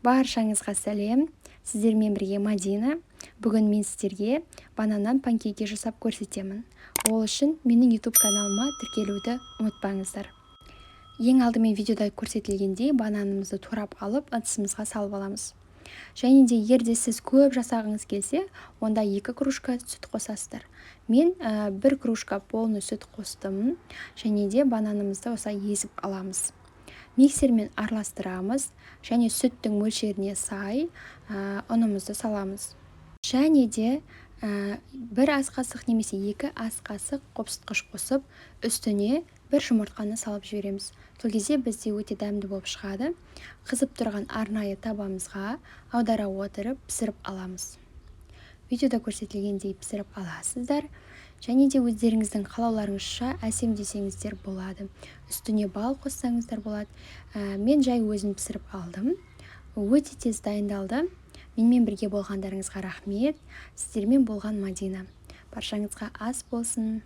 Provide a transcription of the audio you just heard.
Баршаңызға сәлем, сіздермен бірге Мадина. Бүгін мен сіздерге бананнан панкейки жасап көрсетемін. Ол үшін менің YouTube каналыма тіркелуді ұмытпаңыздар. Ең алдымен видеода көрсетілгендей бананымызды турап алып ыдысымызға салып аламыз. Және де егерде сіз көп жасағыңыз келсе, онда 2 кружка сүт қосасыздар. Мен 1 кружка полный сүт қостым, және де бананымызды осылай езіп аламыз. Миксермен араластырамыз, және сүттің мөлшеріне сай ұнымызды саламыз. Және де 1 ас қасық немесе 2 ас қасық қопсытқыш қосып, үстіне 1 жұмыртқаны салып жібереміз. Сол кезде бізде өте дәмді болып шығады. Қызып тұрған арнайы табамызға аудара отырып пісіріп аламыз. Видеода көрсетілгендей пісіріп аласыздар. Және де өздеріңіздің қалауларыңызша әсемдесеңіздер болады. Үстіне бал қоссаңыздар болады. Мен жай өзім пісіріп алдым. Өте тез дайындалды. Менімен бірге болғандарыңызға рахмет. Сіздермен болған Мадина. Баршаңызға ас болсын.